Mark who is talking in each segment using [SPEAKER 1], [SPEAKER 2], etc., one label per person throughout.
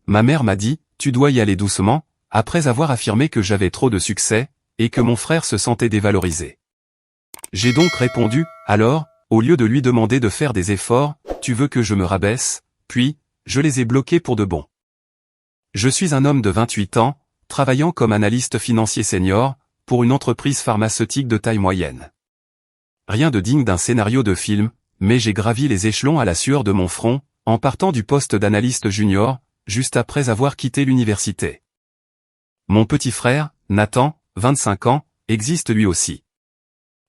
[SPEAKER 1] Ma mère m'a dit, tu dois y aller doucement, après avoir affirmé que j'avais trop de succès, et que mon frère se sentait dévalorisé. J'ai donc répondu, alors, au lieu de lui demander de faire des efforts, tu veux que je me rabaisse, puis, je les ai bloqués pour de bon. Je suis un homme de 28 ans, travaillant comme analyste financier senior, pour une entreprise pharmaceutique de taille moyenne. Rien de digne d'un scénario de film, mais j'ai gravi les échelons à la sueur de mon front, en partant du poste d'analyste junior, juste après avoir quitté l'université. Mon petit frère, Nathan, 25 ans, existe lui aussi.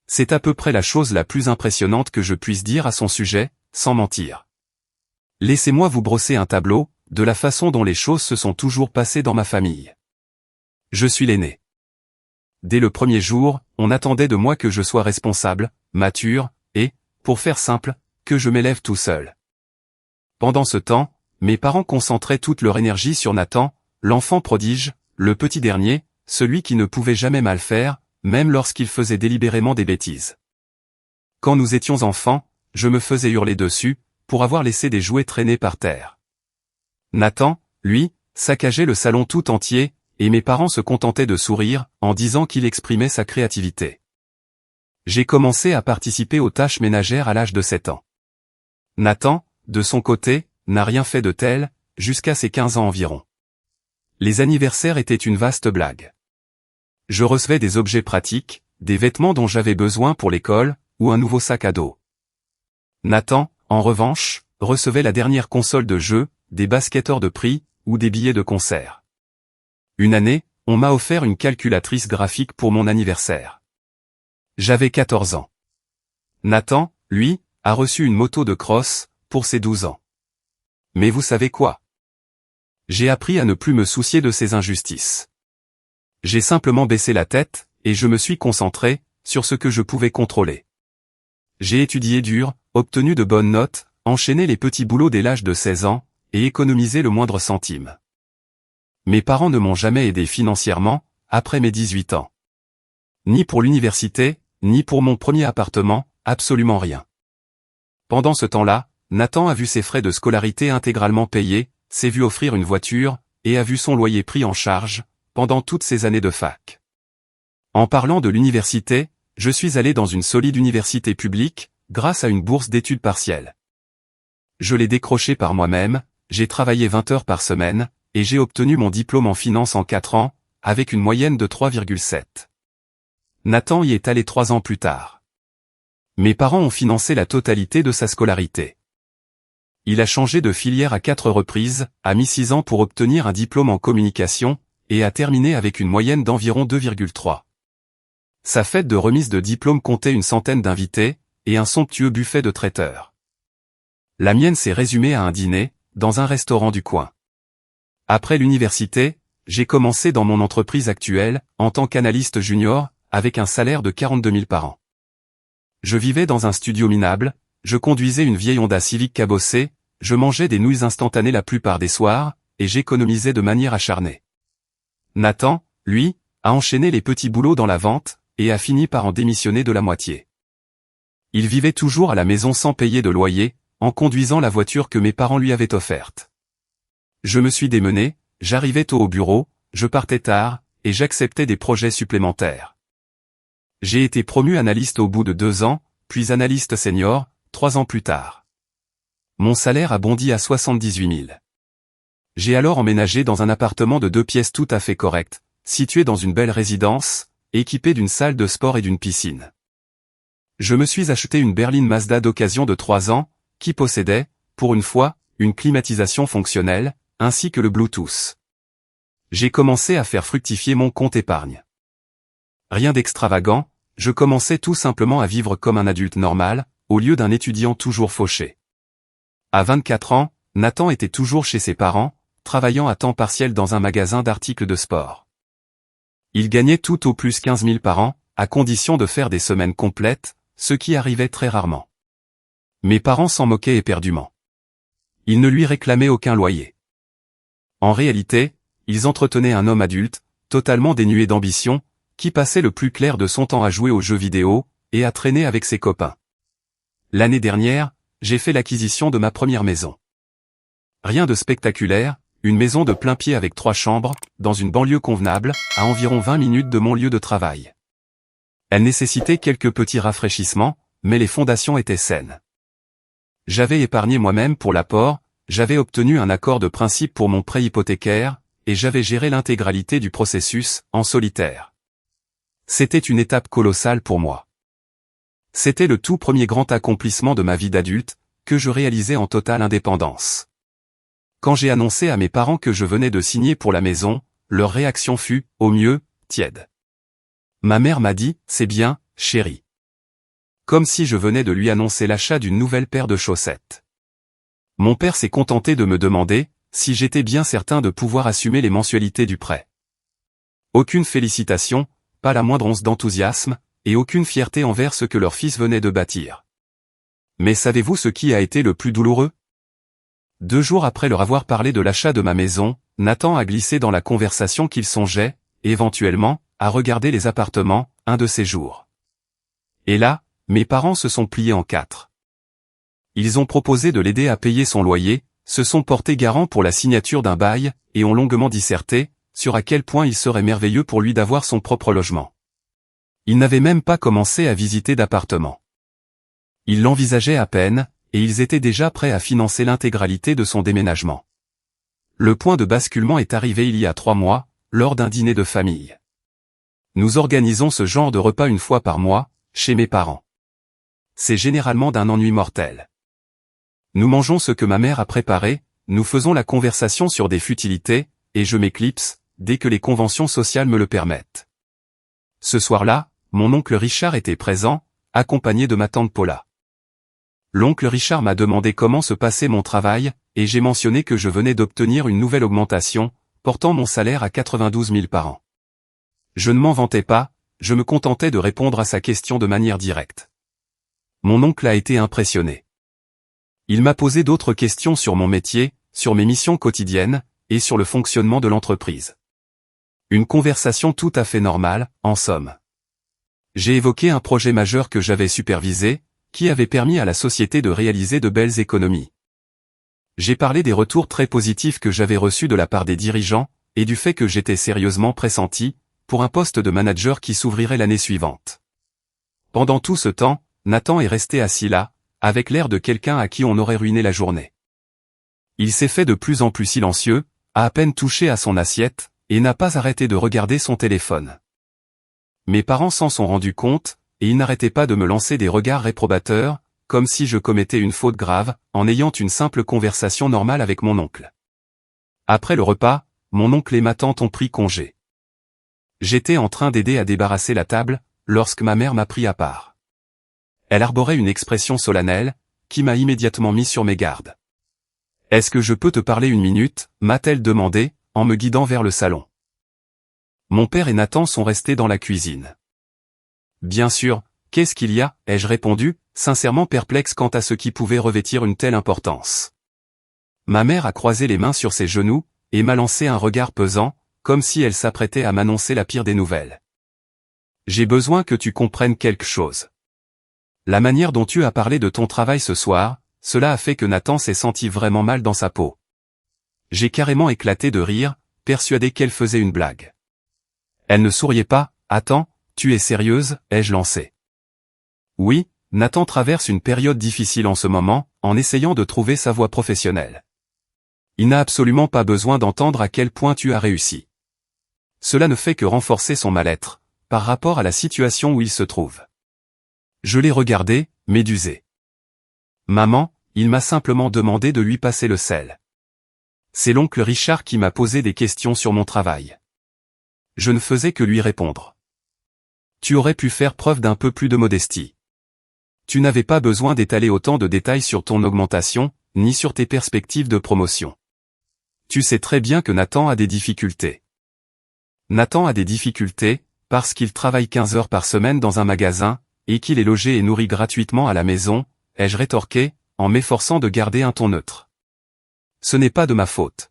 [SPEAKER 1] C'est à peu près la chose la plus impressionnante que je puisse dire à son sujet, sans mentir. Laissez-moi vous brosser un tableau, de la façon dont les choses se sont toujours passées dans ma famille. Je suis l'aîné. Dès le premier jour, on attendait de moi que je sois responsable, mature, et, pour faire simple, que je m'élève tout seul. Pendant ce temps, mes parents concentraient toute leur énergie sur Nathan, l'enfant prodige, le petit dernier, celui qui ne pouvait jamais mal faire, même lorsqu'il faisait délibérément des bêtises. Quand nous étions enfants, je me faisais hurler dessus, pour avoir laissé des jouets traîner par terre. Nathan, lui, saccageait le salon tout entier, et mes parents se contentaient de sourire, en disant qu'il exprimait sa créativité. J'ai commencé à participer aux tâches ménagères à l'âge de 7 ans. Nathan, de son côté, n'a rien fait de tel, jusqu'à ses 15 ans environ. Les anniversaires étaient une vaste blague. Je recevais des objets pratiques, des vêtements dont j'avais besoin pour l'école, ou un nouveau sac à dos. Nathan, en revanche, recevait la dernière console de jeu, des baskets hors de prix, ou des billets de concert. Une année, on m'a offert une calculatrice graphique pour mon anniversaire. J'avais 14 ans. Nathan, lui, a reçu une moto de cross, pour ses 12 ans. Mais vous savez quoi? J'ai appris à ne plus me soucier de ces injustices. J'ai simplement baissé la tête, et je me suis concentré, sur ce que je pouvais contrôler. J'ai étudié dur, obtenu de bonnes notes, enchaîné les petits boulots dès l'âge de 16 ans, et économisé le moindre centime. Mes parents ne m'ont jamais aidé financièrement, après mes 18 ans. Ni pour l'université, ni pour mon premier appartement, absolument rien. Pendant ce temps-là, Nathan a vu ses frais de scolarité intégralement payés, s'est vu offrir une voiture, et a vu son loyer pris en charge, pendant toutes ces années de fac. En parlant de l'université, je suis allé dans une solide université publique, grâce à une bourse d'études partielles. Je l'ai décrochée par moi-même, j'ai travaillé 20 heures par semaine, et j'ai obtenu mon diplôme en finance en 4 ans, avec une moyenne de 3,7. Nathan y est allé 3 ans plus tard. Mes parents ont financé la totalité de sa scolarité. Il a changé de filière à 4 reprises, a mis 6 ans pour obtenir un diplôme en communication, et a terminé avec une moyenne d'environ 2,3. Sa fête de remise de diplôme comptait une centaine d'invités, et un somptueux buffet de traiteurs. La mienne s'est résumée à un dîner, dans un restaurant du coin. Après l'université, j'ai commencé dans mon entreprise actuelle, en tant qu'analyste junior, avec un salaire de 42 000 par an. Je vivais dans un studio minable, je conduisais une vieille Honda Civic cabossée, je mangeais des nouilles instantanées la plupart des soirs, et j'économisais de manière acharnée. Nathan, lui, a enchaîné les petits boulots dans la vente, et a fini par en démissionner de la moitié. Il vivait toujours à la maison sans payer de loyer, en conduisant la voiture que mes parents lui avaient offerte. Je me suis démené, j'arrivais tôt au bureau, je partais tard, et j'acceptais des projets supplémentaires. J'ai été promu analyste au bout de 2 ans, puis analyste senior, 3 ans plus tard. Mon salaire a bondi à 78 000. J'ai alors emménagé dans un appartement de 2 pièces tout à fait correct, situé dans une belle résidence, équipé d'une salle de sport et d'une piscine. Je me suis acheté une berline Mazda d'occasion de 3 ans, qui possédait, pour une fois, une climatisation fonctionnelle, ainsi que le Bluetooth. J'ai commencé à faire fructifier mon compte épargne. Rien d'extravagant, je commençais tout simplement à vivre comme un adulte normal, au lieu d'un étudiant toujours fauché. À 24 ans, Nathan était toujours chez ses parents, travaillant à temps partiel dans un magasin d'articles de sport. Il gagnait tout au plus 15 000 par an, à condition de faire des semaines complètes, ce qui arrivait très rarement. Mes parents s'en moquaient éperdument. Ils ne lui réclamaient aucun loyer. En réalité, ils entretenaient un homme adulte, totalement dénué d'ambition, qui passait le plus clair de son temps à jouer aux jeux vidéo, et à traîner avec ses copains. L'année dernière, j'ai fait l'acquisition de ma première maison. Rien de spectaculaire, une maison de plein pied avec 3 chambres, dans une banlieue convenable, à environ 20 minutes de mon lieu de travail. Elle nécessitait quelques petits rafraîchissements, mais les fondations étaient saines. J'avais épargné moi-même pour l'apport, j'avais obtenu un accord de principe pour mon prêt hypothécaire, et j'avais géré l'intégralité du processus, en solitaire. C'était une étape colossale pour moi. C'était le tout premier grand accomplissement de ma vie d'adulte, que je réalisais en totale indépendance. Quand j'ai annoncé à mes parents que je venais de signer pour la maison, leur réaction fut, au mieux, tiède. Ma mère m'a dit, c'est bien, chérie. Comme si je venais de lui annoncer l'achat d'une nouvelle paire de chaussettes. Mon père s'est contenté de me demander, si j'étais bien certain de pouvoir assumer les mensualités du prêt. Aucune félicitation, pas la moindre once d'enthousiasme, et aucune fierté envers ce que leur fils venait de bâtir. Mais savez-vous ce qui a été le plus douloureux? 2 jours après leur avoir parlé de l'achat de ma maison, Nathan a glissé dans la conversation qu'il songeait, éventuellement, à regarder les appartements, un de ces jours. Et là, mes parents se sont pliés en 4. Ils ont proposé de l'aider à payer son loyer, se sont portés garants pour la signature d'un bail, et ont longuement disserté, sur à quel point il serait merveilleux pour lui d'avoir son propre logement. Ils n'avaient même pas commencé à visiter d'appartement. Ils l'envisageaient à peine, et ils étaient déjà prêts à financer l'intégralité de son déménagement. Le point de basculement est arrivé il y a 3 mois, lors d'un dîner de famille. Nous organisons ce genre de repas une fois par mois, chez mes parents. C'est généralement d'un ennui mortel. Nous mangeons ce que ma mère a préparé, nous faisons la conversation sur des futilités, et je m'éclipse, dès que les conventions sociales me le permettent. Ce soir-là, mon oncle Richard était présent, accompagné de ma tante Paula. L'oncle Richard m'a demandé comment se passait mon travail, et j'ai mentionné que je venais d'obtenir une nouvelle augmentation, portant mon salaire à 92 000 par an. Je ne m'en vantais pas, je me contentais de répondre à sa question de manière directe. Mon oncle a été impressionné. Il m'a posé d'autres questions sur mon métier, sur mes missions quotidiennes, et sur le fonctionnement de l'entreprise. Une conversation tout à fait normale, en somme. J'ai évoqué un projet majeur que j'avais supervisé, qui avait permis à la société de réaliser de belles économies. J'ai parlé des retours très positifs que j'avais reçus de la part des dirigeants, et du fait que j'étais sérieusement pressenti, pour un poste de manager qui s'ouvrirait l'année suivante. Pendant tout ce temps, Nathan est resté assis là, avec l'air de quelqu'un à qui on aurait ruiné la journée. Il s'est fait de plus en plus silencieux, a à peine touché à son assiette, et n'a pas arrêté de regarder son téléphone. Mes parents s'en sont rendus compte, et ils n'arrêtaient pas de me lancer des regards réprobateurs, comme si je commettais une faute grave, en ayant une simple conversation normale avec mon oncle. Après le repas, mon oncle et ma tante ont pris congé. J'étais en train d'aider à débarrasser la table, lorsque ma mère m'a pris à part. Elle arborait une expression solennelle, qui m'a immédiatement mis sur mes gardes. « Est-ce que je peux te parler 1 minute ?» m'a-t-elle demandé, en me guidant vers le salon. Mon père et Nathan sont restés dans la cuisine. « Bien sûr, qu'est-ce qu'il y a ?» ai-je répondu, sincèrement perplexe quant à ce qui pouvait revêtir une telle importance. Ma mère a croisé les mains sur ses genoux, et m'a lancé un regard pesant, comme si elle s'apprêtait à m'annoncer la pire des nouvelles. « J'ai besoin que tu comprennes quelque chose. La manière dont tu as parlé de ton travail ce soir, cela a fait que Nathan s'est senti vraiment mal dans sa peau. » J'ai carrément éclaté de rire, persuadé qu'elle faisait une blague. Elle ne souriait pas. « Attends, tu es sérieuse ?» ai-je lancé. Oui, Nathan traverse une période difficile en ce moment, en essayant de trouver sa voie professionnelle. Il n'a absolument pas besoin d'entendre à quel point tu as réussi. Cela ne fait que renforcer son mal-être, par rapport à la situation où il se trouve. Je l'ai regardé, médusé. Maman, il m'a simplement demandé de lui passer le sel. C'est l'oncle Richard qui m'a posé des questions sur mon travail. Je ne faisais que lui répondre. Tu aurais pu faire preuve d'un peu plus de modestie. Tu n'avais pas besoin d'étaler autant de détails sur ton augmentation, ni sur tes perspectives de promotion. Tu sais très bien que Nathan a des difficultés. Nathan a des difficultés, parce qu'il travaille 15 heures par semaine dans un magasin, et qu'il est logé et nourri gratuitement à la maison, ai-je rétorqué, en m'efforçant de garder un ton neutre. Ce n'est pas de ma faute.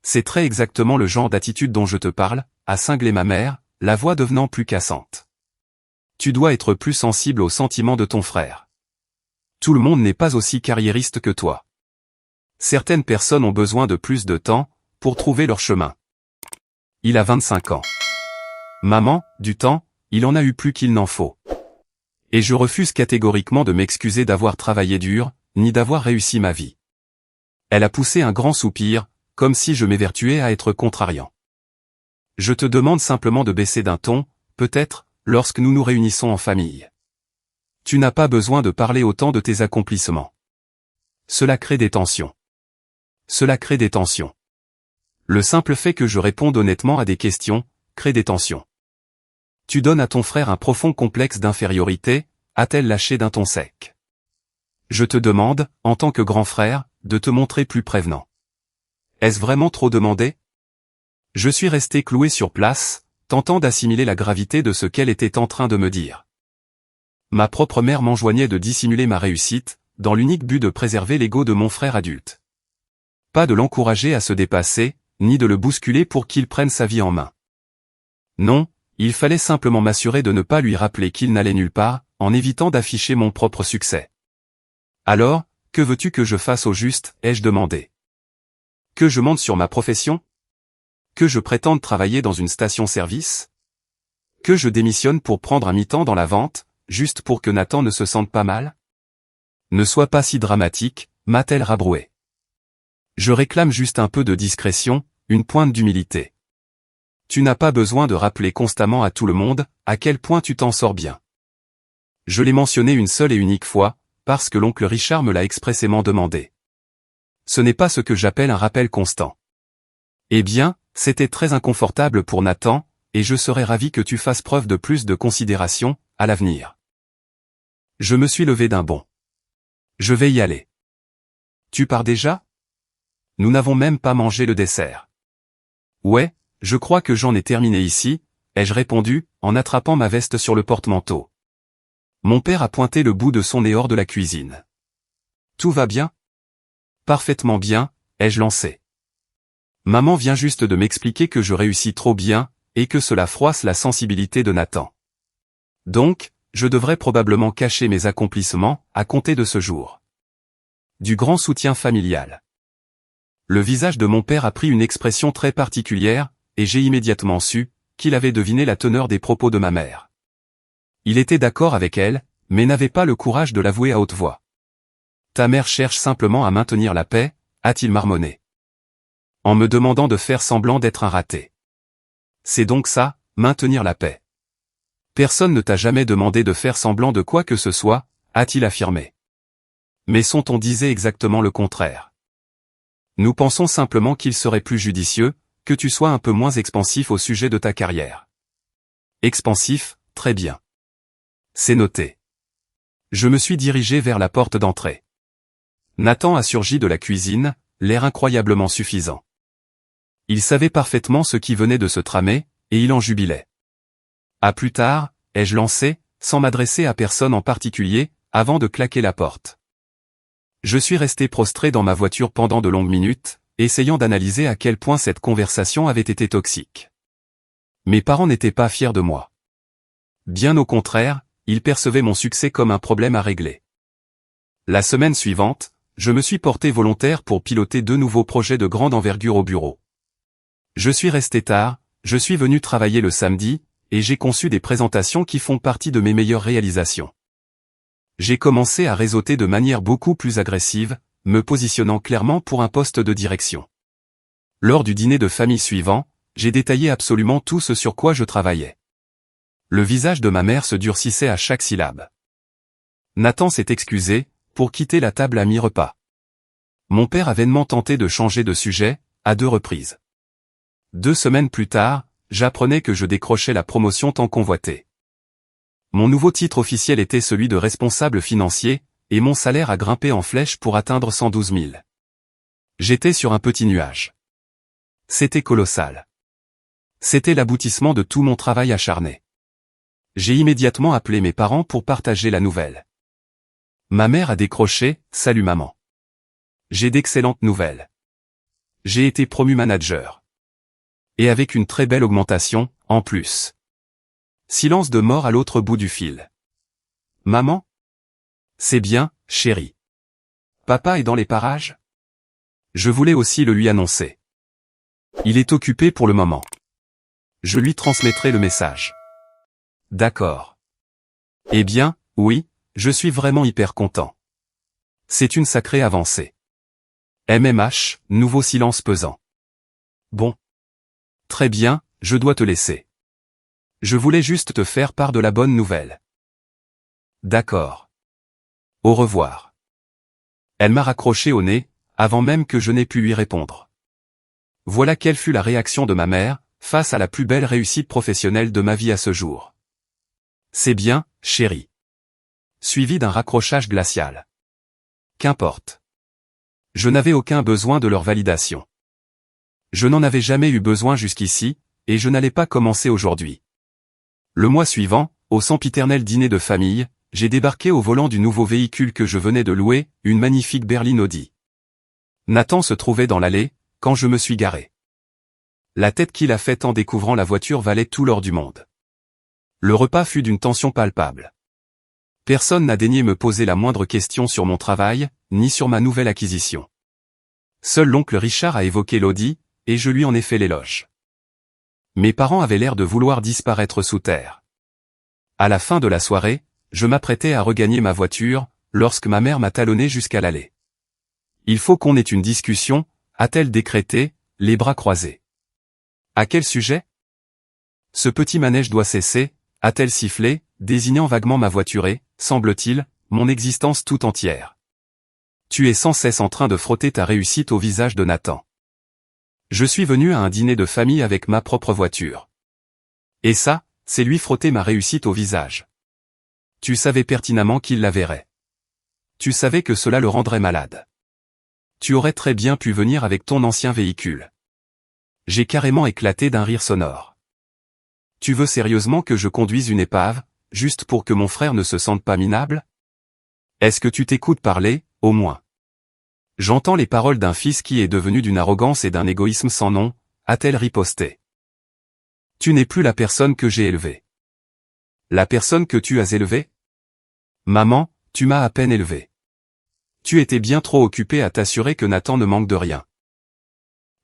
[SPEAKER 1] C'est très exactement le genre d'attitude dont je te parle, a cinglé ma mère, la voix devenant plus cassante. Tu dois être plus sensible aux sentiments de ton frère. Tout le monde n'est pas aussi carriériste que toi. Certaines personnes ont besoin de plus de temps pour trouver leur chemin. Il a 25 ans. Maman, du temps, il en a eu plus qu'il n'en faut. Et je refuse catégoriquement de m'excuser d'avoir travaillé dur, ni d'avoir réussi ma vie. Elle a poussé un grand soupir, comme si je m'évertuais à être contrariant. Je te demande simplement de baisser d'un ton, peut-être, lorsque nous nous réunissons en famille. Tu n'as pas besoin de parler autant de tes accomplissements. Cela crée des tensions. Cela crée des tensions. Le simple fait que je réponde honnêtement à des questions, crée des tensions. Tu donnes à ton frère un profond complexe d'infériorité, a-t-elle lâché d'un ton sec. Je te demande, en tant que grand frère, de te montrer plus prévenant. Est-ce vraiment trop demandé? Je suis resté cloué sur place, tentant d'assimiler la gravité de ce qu'elle était en train de me dire. Ma propre mère m'enjoignait de dissimuler ma réussite, dans l'unique but de préserver l'ego de mon frère adulte. Pas de l'encourager à se dépasser, ni de le bousculer pour qu'il prenne sa vie en main. Non, il fallait simplement m'assurer de ne pas lui rappeler qu'il n'allait nulle part, en évitant d'afficher mon propre succès. Alors, que veux-tu que je fasse au juste, ai-je demandé. Que je monte sur ma profession? Que je prétende travailler dans une station-service? Que je démissionne pour prendre un mi-temps dans la vente, juste pour que Nathan ne se sente pas mal? Ne sois pas si dramatique, m'a-t-elle rabroué. Je réclame juste un peu de discrétion, une pointe d'humilité. Tu n'as pas besoin de rappeler constamment à tout le monde, à quel point tu t'en sors bien. Je l'ai mentionné une seule et unique fois, parce que l'oncle Richard me l'a expressément demandé. Ce n'est pas ce que j'appelle un rappel constant. Eh bien, c'était très inconfortable pour Nathan, et je serais ravi que tu fasses preuve de plus de considération, à l'avenir. Je me suis levé d'un bond. Je vais y aller. Tu pars déjà? Nous n'avons même pas mangé le dessert. Ouais, je crois que j'en ai terminé ici, ai-je répondu, en attrapant ma veste sur le porte-manteau. Mon père a pointé le bout de son nez hors de la cuisine. Tout va bien? Parfaitement bien, ai-je lancé. Maman vient juste de m'expliquer que je réussis trop bien, et que cela froisse la sensibilité de Nathan. Donc, je devrais probablement cacher mes accomplissements, à compter de ce jour. Du grand soutien familial. Le visage de mon père a pris une expression très particulière, et j'ai immédiatement su qu'il avait deviné la teneur des propos de ma mère. Il était d'accord avec elle, mais n'avait pas le courage de l'avouer à haute voix. Ta mère cherche simplement à maintenir la paix, a-t-il marmonné. En me demandant de faire semblant d'être un raté. C'est donc ça, maintenir la paix. Personne ne t'a jamais demandé de faire semblant de quoi que ce soit, a-t-il affirmé. Mais son ton disait exactement le contraire. Nous pensons simplement qu'il serait plus judicieux, que tu sois un peu moins expansif au sujet de ta carrière. Expansif, très bien. C'est noté. Je me suis dirigé vers la porte d'entrée. Nathan a surgi de la cuisine, l'air incroyablement suffisant. Il savait parfaitement ce qui venait de se tramer, et il en jubilait. À plus tard, ai-je lancé, sans m'adresser à personne en particulier, avant de claquer la porte. Je suis resté prostré dans ma voiture pendant de longues minutes, essayant d'analyser à quel point cette conversation avait été toxique. Mes parents n'étaient pas fiers de moi. Bien au contraire, ils percevaient mon succès comme un problème à régler. La semaine suivante, je me suis porté volontaire pour piloter 2 nouveaux projets de grande envergure au bureau. Je suis resté tard, je suis venu travailler le samedi, et j'ai conçu des présentations qui font partie de mes meilleures réalisations. J'ai commencé à réseauter de manière beaucoup plus agressive, me positionnant clairement pour un poste de direction. Lors du dîner de famille suivant, j'ai détaillé absolument tout ce sur quoi je travaillais. Le visage de ma mère se durcissait à chaque syllabe. Nathan s'est excusé, pour quitter la table à mi-repas. Mon père a vainement tenté de changer de sujet, à 2 reprises. 2 semaines plus tard, j'apprenais que je décrochais la promotion tant convoitée. Mon nouveau titre officiel était celui de responsable financier, et mon salaire a grimpé en flèche pour atteindre 112 000. J'étais sur un petit nuage. C'était colossal. C'était l'aboutissement de tout mon travail acharné. J'ai immédiatement appelé mes parents pour partager la nouvelle. Ma mère a décroché, « Salut maman. J'ai d'excellentes nouvelles. J'ai été promu manager. Et avec une très belle augmentation, en plus. » Silence de mort à l'autre bout du fil. Maman? C'est bien, chérie. Papa est dans les parages? Je voulais aussi le lui annoncer. Il est occupé pour le moment. Je lui transmettrai le message. D'accord. Eh bien, oui, je suis vraiment hyper content. C'est une sacrée avancée. MMH, nouveau silence pesant. Bon. Très bien, je dois te laisser. Je voulais juste te faire part de la bonne nouvelle. D'accord. Au revoir. Elle m'a raccroché au nez, avant même que je n'ai pu lui répondre. Voilà quelle fut la réaction de ma mère, face à la plus belle réussite professionnelle de ma vie à ce jour. C'est bien, chérie. Suivi d'un raccrochage glacial. Qu'importe. Je n'avais aucun besoin de leur validation. Je n'en avais jamais eu besoin jusqu'ici, et je n'allais pas commencer aujourd'hui. Le mois suivant, au sempiternel dîner de famille, j'ai débarqué au volant du nouveau véhicule que je venais de louer, une magnifique berline Audi. Nathan se trouvait dans l'allée, quand je me suis garé. La tête qu'il a faite en découvrant la voiture valait tout l'or du monde. Le repas fut d'une tension palpable. Personne n'a daigné me poser la moindre question sur mon travail, ni sur ma nouvelle acquisition. Seul l'oncle Richard a évoqué l'Audi, et je lui en ai fait l'éloge. Mes parents avaient l'air de vouloir disparaître sous terre. À la fin de la soirée, je m'apprêtais à regagner ma voiture, lorsque ma mère m'a talonné jusqu'à l'allée. Il faut qu'on ait une discussion, a-t-elle décrété, les bras croisés. À quel sujet? Ce petit manège doit cesser, a-t-elle sifflé, désignant vaguement ma voiture et, semble-t-il, mon existence tout entière. Tu es sans cesse en train de frotter ta réussite au visage de Nathan. Je suis venu à un dîner de famille avec ma propre voiture. Et ça, c'est lui frotter ma réussite au visage. Tu savais pertinemment qu'il la verrait. Tu savais que cela le rendrait malade. Tu aurais très bien pu venir avec ton ancien véhicule. J'ai carrément éclaté d'un rire sonore. Tu veux sérieusement que je conduise une épave, juste pour que mon frère ne se sente pas minable? Est-ce que tu t'écoutes parler, au moins? J'entends les paroles d'un fils qui est devenu d'une arrogance et d'un égoïsme sans nom, a-t-elle riposté. Tu n'es plus la personne que j'ai élevée. La personne que tu as élevée? Maman, tu m'as à peine élevée. Tu étais bien trop occupée à t'assurer que Nathan ne manque de rien.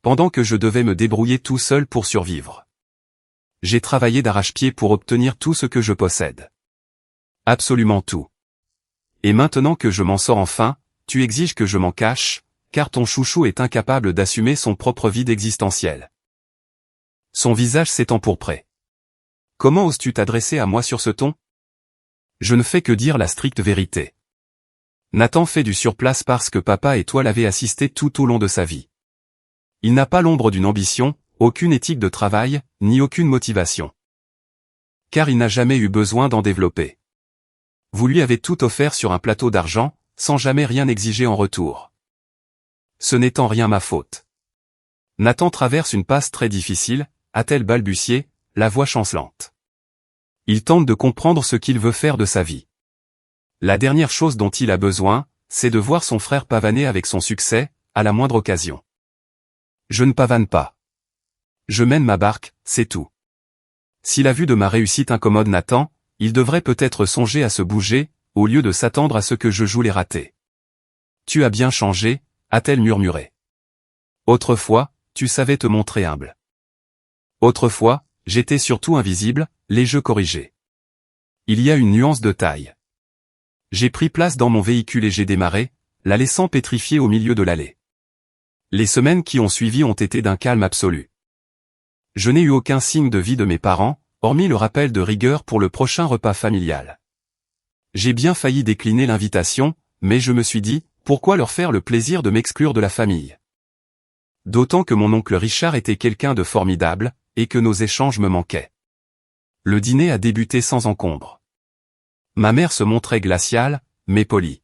[SPEAKER 1] Pendant que je devais me débrouiller tout seul pour survivre. J'ai travaillé d'arrache-pied pour obtenir tout ce que je possède. Absolument tout. Et maintenant que je m'en sors enfin, tu exiges que je m'en cache, car ton chouchou est incapable d'assumer son propre vide existentiel. Son visage s'est empourpré. Comment oses-tu t'adresser à moi sur ce ton? Je ne fais que dire la stricte vérité. Nathan fait du surplace parce que papa et toi l'avez assisté tout au long de sa vie. Il n'a pas l'ombre d'une ambition, aucune éthique de travail, ni aucune motivation. Car il n'a jamais eu besoin d'en développer. Vous lui avez tout offert sur un plateau d'argent, sans jamais rien exiger en retour. Ce n'est en rien ma faute. Nathan traverse une passe très difficile, a-t-elle balbutié, la voix chancelante. Il tente de comprendre ce qu'il veut faire de sa vie. La dernière chose dont il a besoin, c'est de voir son frère pavaner avec son succès, à la moindre occasion. Je ne pavane pas. Je mène ma barque, c'est tout. Si la vue de ma réussite incommode Nathan, il devrait peut-être songer à se bouger, au lieu de s'attendre à ce que je joue les ratés. Tu as bien changé, a-t-elle murmuré. Autrefois, tu savais te montrer humble. Autrefois, j'étais surtout invisible, les jeux corrigés. Il y a une nuance de taille. J'ai pris place dans mon véhicule et j'ai démarré, la laissant pétrifiée au milieu de l'allée. Les semaines qui ont suivi ont été d'un calme absolu. Je n'ai eu aucun signe de vie de mes parents, hormis le rappel de rigueur pour le prochain repas familial. J'ai bien failli décliner l'invitation, mais je me suis dit, pourquoi leur faire le plaisir de m'exclure de la famille? D'autant que mon oncle Richard était quelqu'un de formidable, et que nos échanges me manquaient. Le dîner a débuté sans encombre. Ma mère se montrait glaciale, mais polie.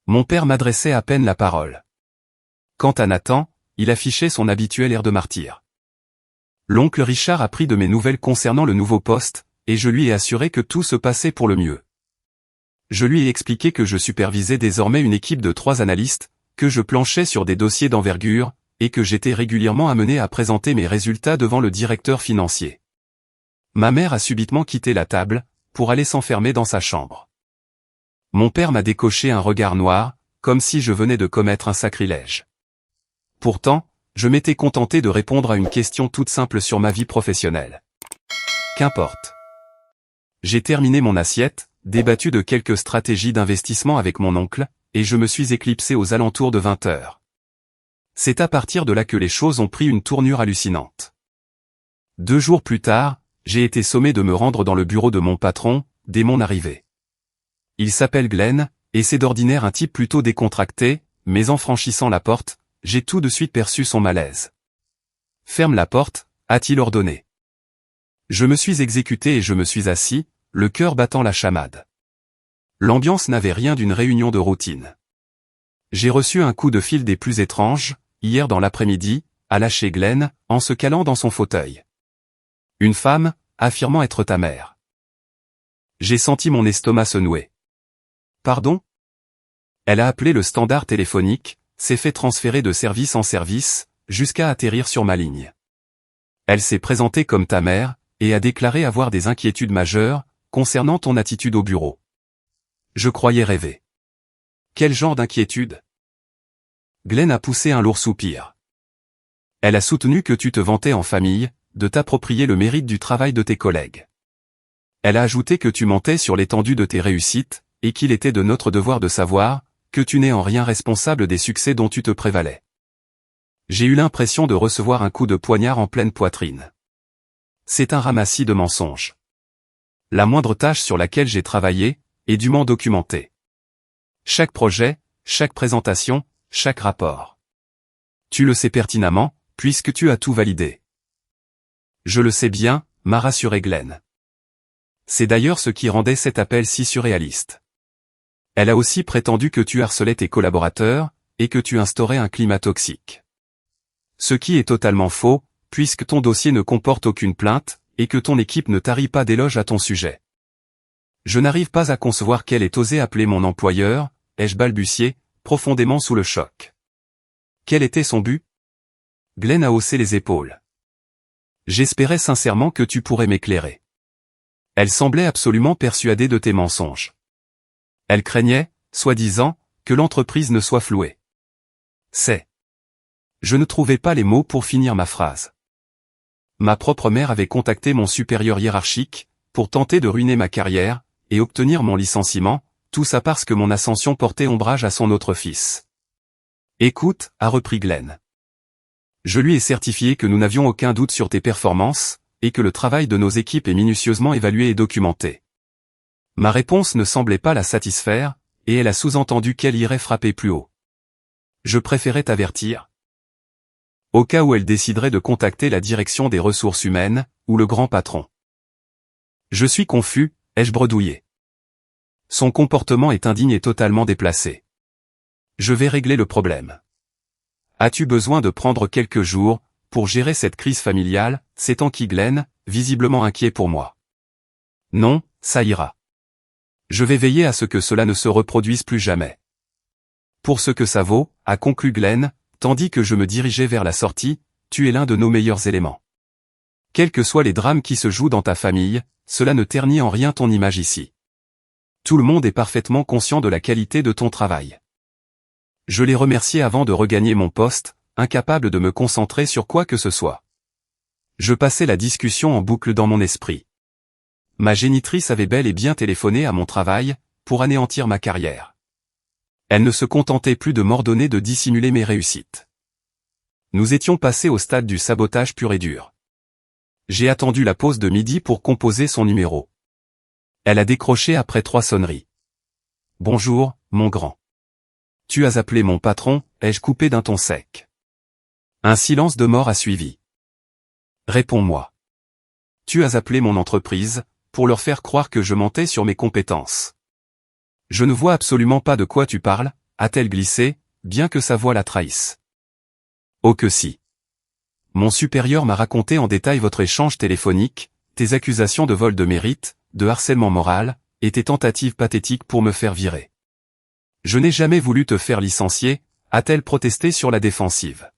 [SPEAKER 1] Mon père m'adressait à peine la parole. Quant à Nathan, il affichait son habituel air de martyr. L'oncle Richard a pris de mes nouvelles concernant le nouveau poste, et je lui ai assuré que tout se passait pour le mieux. Je lui ai expliqué que je supervisais désormais une équipe de 3 analystes, que je planchais sur des dossiers d'envergure, et que j'étais régulièrement amené à présenter mes résultats devant le directeur financier. Ma mère a subitement quitté la table, pour aller s'enfermer dans sa chambre. Mon père m'a décoché un regard noir, comme si je venais de commettre un sacrilège. Pourtant, je m'étais contenté de répondre à une question toute simple sur ma vie professionnelle. Qu'importe. J'ai terminé mon assiette, débattu de quelques stratégies d'investissement avec mon oncle, et je me suis éclipsé aux alentours de 20 heures. C'est à partir de là que les choses ont pris une tournure hallucinante. 2 jours plus tard, j'ai été sommé de me rendre dans le bureau de mon patron, dès mon arrivée. Il s'appelle Glenn, et c'est d'ordinaire un type plutôt décontracté, mais en franchissant la porte, j'ai tout de suite perçu son malaise. « Ferme la porte », a-t-il ordonné. Je me suis exécuté et je me suis assis, le cœur battant la chamade. L'ambiance n'avait rien d'une réunion de routine. J'ai reçu un coup de fil des plus étranges, hier dans l'après-midi, a lâché Glenn, en se calant dans son fauteuil. Une femme, affirmant être ta mère. J'ai senti mon estomac se nouer. Pardon ? Elle a appelé le standard téléphonique, s'est fait transférer de service en service, jusqu'à atterrir sur ma ligne. Elle s'est présentée comme ta mère, et a déclaré avoir des inquiétudes majeures, concernant ton attitude au bureau. Je croyais rêver. Quel genre d'inquiétude ? Glenn a poussé un lourd soupir. Elle a soutenu que tu te vantais en famille, de t'approprier le mérite du travail de tes collègues. Elle a ajouté que tu mentais sur l'étendue de tes réussites, et qu'il était de notre devoir de savoir, que tu n'es en rien responsable des succès dont tu te prévalais. J'ai eu l'impression de recevoir un coup de poignard en pleine poitrine. C'est un ramassis de mensonges. La moindre tâche sur laquelle j'ai travaillé, est dûment documentée. Chaque projet, chaque présentation, chaque rapport. Tu le sais pertinemment, puisque tu as tout validé. Je le sais bien, m'a rassuré Glenn. C'est d'ailleurs ce qui rendait cet appel si surréaliste. Elle a aussi prétendu que tu harcelais tes collaborateurs, et que tu instaurais un climat toxique. Ce qui est totalement faux, puisque ton dossier ne comporte aucune plainte, et que ton équipe ne tarit pas d'éloges à ton sujet. Je n'arrive pas à concevoir qu'elle ait osé appeler mon employeur, ai-je balbutié, profondément sous le choc. Quel était son but ? Glenn a haussé les épaules. J'espérais sincèrement que tu pourrais m'éclairer. Elle semblait absolument persuadée de tes mensonges. Elle craignait, soi-disant, que l'entreprise ne soit flouée. Je ne trouvais pas les mots pour finir ma phrase. Ma propre mère avait contacté mon supérieur hiérarchique, pour tenter de ruiner ma carrière, et obtenir mon licenciement, tout ça parce que mon ascension portait ombrage à son autre fils. Écoute, a repris Glenn. Je lui ai certifié que nous n'avions aucun doute sur tes performances, et que le travail de nos équipes est minutieusement évalué et documenté. Ma réponse ne semblait pas la satisfaire, et elle a sous-entendu qu'elle irait frapper plus haut. Je préférais t'avertir. Au cas où elle déciderait de contacter la direction des ressources humaines, ou le grand patron. Je suis confus, ai-je bredouillé. Son comportement est indigne et totalement déplacé. Je vais régler le problème. As-tu besoin de prendre quelques jours, pour gérer cette crise familiale, s'étanquit Glenn, visiblement inquiet pour moi. Non, ça ira. Je vais veiller à ce que cela ne se reproduise plus jamais. Pour ce que ça vaut, a conclu Glenn, tandis que je me dirigeais vers la sortie, tu es l'un de nos meilleurs éléments. Quels que soient les drames qui se jouent dans ta famille, cela ne ternit en rien ton image ici. Tout le monde est parfaitement conscient de la qualité de ton travail. Je l'ai remercié avant de regagner mon poste, incapable de me concentrer sur quoi que ce soit. Je passais la discussion en boucle dans mon esprit. Ma génitrice avait bel et bien téléphoné à mon travail, pour anéantir ma carrière. Elle ne se contentait plus de m'ordonner de dissimuler mes réussites. Nous étions passés au stade du sabotage pur et dur. J'ai attendu la pause de midi pour composer son numéro. Elle a décroché après 3 sonneries. « Bonjour, mon grand. Tu as appelé mon patron, ai-je coupé d'un ton sec. Un silence de mort a suivi. Réponds-moi. Tu as appelé mon entreprise, pour leur faire croire que je mentais sur mes compétences. Je ne vois absolument pas de quoi tu parles, a-t-elle glissé, bien que sa voix la trahisse. Oh que si. Mon supérieur m'a raconté en détail votre échange téléphonique, tes accusations de vol de mérite, de harcèlement moral, et tes tentatives pathétiques pour me faire virer. Je n'ai jamais voulu te faire licencier, a-t-elle protesté sur la défensive.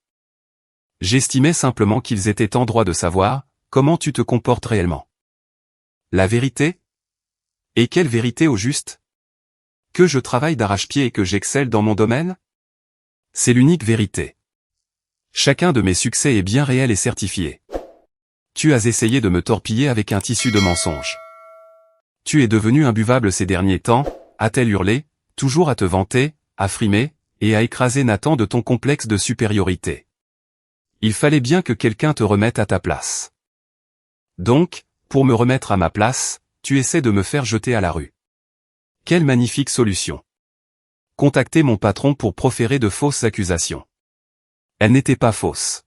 [SPEAKER 1] J'estimais simplement qu'ils étaient en droit de savoir, comment tu te comportes réellement. La vérité ? Et quelle vérité au juste ? Que je travaille d'arrache-pied et que j'excelle dans mon domaine ? C'est l'unique vérité. Chacun de mes succès est bien réel et certifié. Tu as essayé de me torpiller avec un tissu de mensonges. Tu es devenu imbuvable ces derniers temps, a-t-elle hurlé, toujours à te vanter, à frimer, et à écraser Nathan de ton complexe de supériorité. Il fallait bien que quelqu'un te remette à ta place. Donc, pour me remettre à ma place, tu essaies de me faire jeter à la rue. Quelle magnifique solution. Contacter mon patron pour proférer de fausses accusations. Elles n'étaient pas fausses.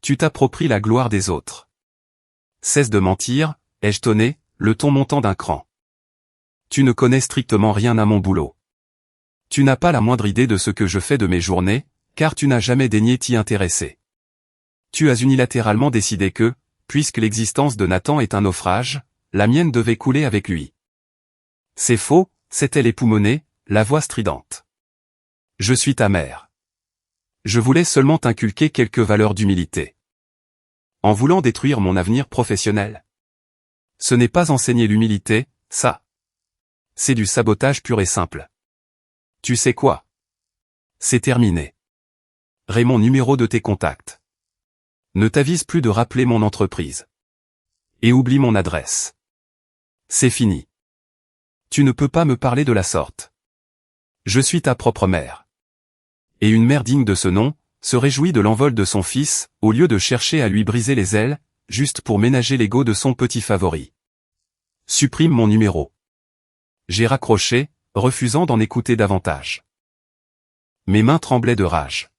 [SPEAKER 1] Tu t'appropries la gloire des autres. Cesse de mentir, ai-je tonné, le ton montant d'un cran. Tu ne connais strictement rien à mon boulot. Tu n'as pas la moindre idée de ce que je fais de mes journées, car tu n'as jamais daigné t'y intéresser. Tu as unilatéralement décidé que, puisque l'existence de Nathan est un naufrage, la mienne devait couler avec lui. C'est faux, c'était l'époumonée, la voix stridente. Je suis ta mère. Je voulais seulement t'inculquer quelques valeurs d'humilité. En voulant détruire mon avenir professionnel. Ce n'est pas enseigner l'humilité, ça. C'est du sabotage pur et simple. Tu sais quoi? C'est terminé. Mon numéro de tes contacts. Ne t'avise plus de rappeler mon entreprise. Et oublie mon adresse. C'est fini. Tu ne peux pas me parler de la sorte. Je suis ta propre mère. Et une mère digne de ce nom, se réjouit de l'envol de son fils, au lieu de chercher à lui briser les ailes, juste pour ménager l'ego de son petit favori. Supprime mon numéro. J'ai raccroché, refusant d'en écouter davantage. Mes mains tremblaient de rage.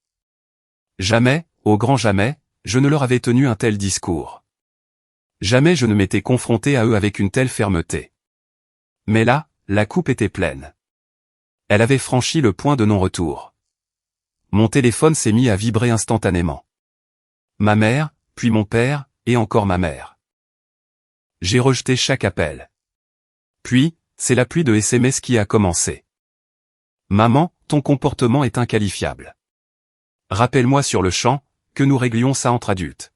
[SPEAKER 1] Jamais, au grand jamais, je ne leur avais tenu un tel discours. Jamais je ne m'étais confronté à eux avec une telle fermeté. Mais là, la coupe était pleine. Elle avait franchi le point de non-retour. Mon téléphone s'est mis à vibrer instantanément. Ma mère, puis mon père, et encore ma mère. J'ai rejeté chaque appel. Puis, c'est la pluie de SMS qui a commencé. Maman, ton comportement est inqualifiable. Rappelle-moi sur le champ, que nous réglions ça entre adultes.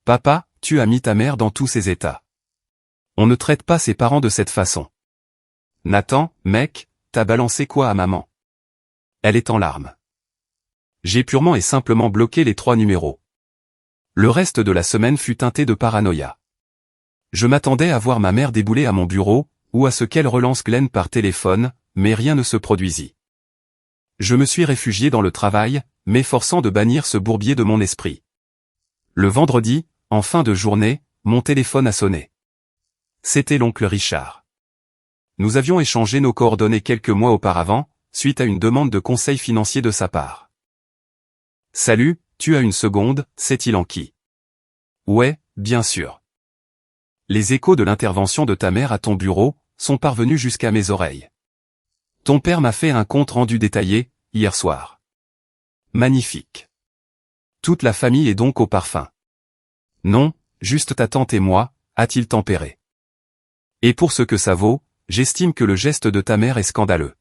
[SPEAKER 1] Papa, tu as mis ta mère dans tous ses états. On ne traite pas ses parents de cette façon. Nathan, mec, t'as balancé quoi à maman? Elle est en larmes. J'ai purement et simplement bloqué les 3 numéros. Le reste de la semaine fut teinté de paranoïa. Je m'attendais à voir ma mère débouler à mon bureau, ou à ce qu'elle relance Glenn par téléphone, mais rien ne se produisit. Je me suis réfugié dans le travail, m'efforçant de bannir ce bourbier de mon esprit. Le vendredi, en fin de journée, mon téléphone a sonné. C'était l'oncle Richard. Nous avions échangé nos coordonnées quelques mois auparavant, suite à une demande de conseil financier de sa part. Salut, tu as une seconde, c'est-il en qui? Ouais, bien sûr. Les échos de l'intervention de ta mère à ton bureau sont parvenus jusqu'à mes oreilles. Ton père m'a fait un compte rendu détaillé, hier soir. Magnifique. Toute la famille est donc au parfum. Non, juste ta tante et moi, a-t-il tempéré. Et pour ce que ça vaut, j'estime que le geste de ta mère est scandaleux.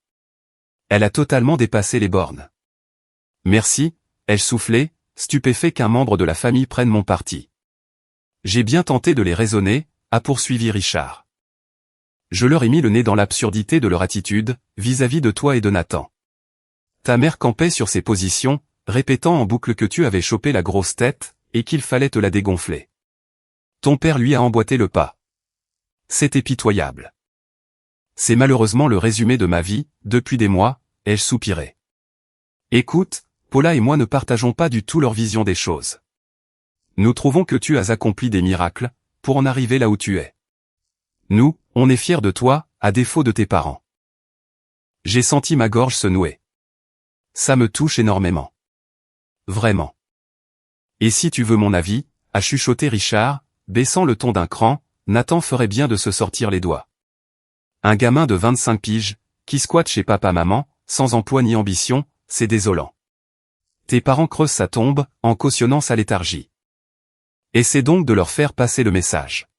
[SPEAKER 1] Elle a totalement dépassé les bornes. Merci, ai-je soufflé, stupéfait qu'un membre de la famille prenne mon parti. J'ai bien tenté de les raisonner, a poursuivi Richard. Je leur ai mis le nez dans l'absurdité de leur attitude, vis-à-vis de toi et de Nathan. Ta mère campait sur ses positions, répétant en boucle que tu avais chopé la grosse tête, et qu'il fallait te la dégonfler. Ton père lui a emboîté le pas. C'était pitoyable. C'est malheureusement le résumé de ma vie, depuis des mois, ai-je soupiré. Écoute, Paula et moi ne partageons pas du tout leur vision des choses. Nous trouvons que tu as accompli des miracles, pour en arriver là où tu es. Nous, on est fiers de toi, à défaut de tes parents. J'ai senti ma gorge se nouer. Ça me touche énormément. Vraiment. Et si tu veux mon avis, a chuchoté Richard, baissant le ton d'un cran, Nathan ferait bien de se sortir les doigts. Un gamin de 25 piges, qui squatte chez papa-maman, sans emploi ni ambition, c'est désolant. Tes parents creusent sa tombe, en cautionnant sa léthargie. Essaie donc de leur faire passer le message.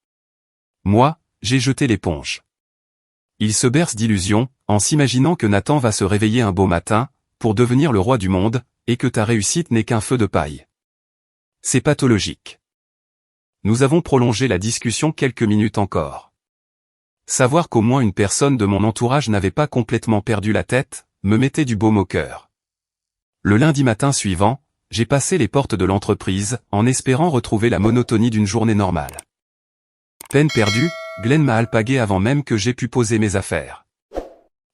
[SPEAKER 1] Moi, j'ai jeté l'éponge. Il se berce d'illusions, en s'imaginant que Nathan va se réveiller un beau matin, pour devenir le roi du monde, et que ta réussite n'est qu'un feu de paille. C'est pathologique. Nous avons prolongé la discussion quelques minutes encore. Savoir qu'au moins une personne de mon entourage n'avait pas complètement perdu la tête, me mettait du baume au cœur. Le lundi matin suivant, j'ai passé les portes de l'entreprise, en espérant retrouver la monotonie d'une journée normale. Peine perdue, Glenn m'a alpagué avant même que j'aie pu poser mes affaires.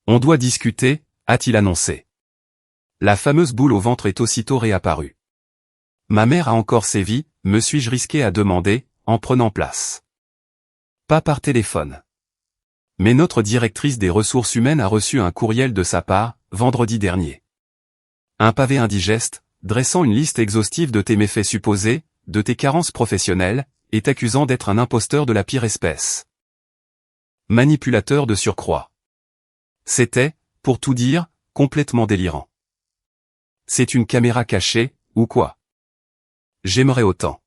[SPEAKER 1] On doit discuter, a-t-il annoncé. La fameuse boule au ventre est aussitôt réapparue. Ma mère a encore sévi, me suis-je risqué à demander, en prenant place. Pas par téléphone. Mais notre directrice des ressources humaines a reçu un courriel de sa part, vendredi dernier. Un pavé indigeste, dressant une liste exhaustive de tes méfaits supposés, de tes carences professionnelles, et t'accusant d'être un imposteur de la pire espèce. Manipulateur de surcroît. C'était, pour tout dire, complètement délirant. C'est une caméra cachée, ou quoi? J'aimerais autant.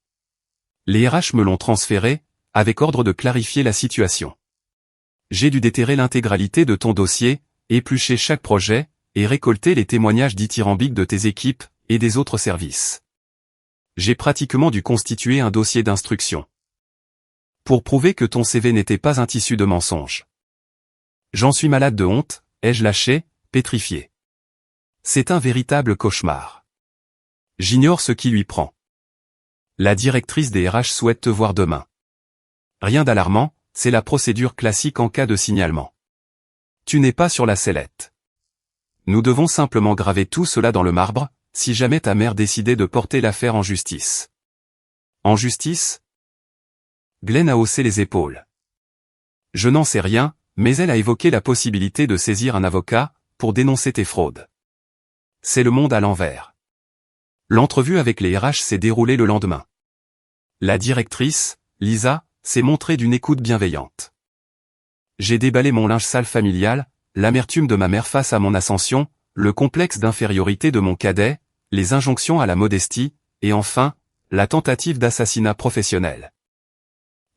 [SPEAKER 1] Les RH me l'ont transféré, avec ordre de clarifier la situation. J'ai dû déterrer l'intégralité de ton dossier, éplucher chaque projet, et récolter les témoignages dithyrambiques de tes équipes, et des autres services. J'ai pratiquement dû constituer un dossier d'instruction. Pour prouver que ton CV n'était pas un tissu de mensonges. J'en suis malade de honte, ai-je lâché, pétrifié. C'est un véritable cauchemar. J'ignore ce qui lui prend. La directrice des RH souhaite te voir demain. Rien d'alarmant, c'est la procédure classique en cas de signalement. Tu n'es pas sur la sellette. Nous devons simplement graver tout cela dans le marbre, si jamais ta mère décidait de porter l'affaire en justice. En justice? Glenn a haussé les épaules. Je n'en sais rien, mais elle a évoqué la possibilité de saisir un avocat, pour dénoncer tes fraudes. C'est le monde à l'envers. L'entrevue avec les RH s'est déroulée le lendemain. La directrice, Lisa, s'est montrée d'une écoute bienveillante. J'ai déballé mon linge sale familial, l'amertume de ma mère face à mon ascension, le complexe d'infériorité de mon cadet, les injonctions à la modestie, et enfin, la tentative d'assassinat professionnel.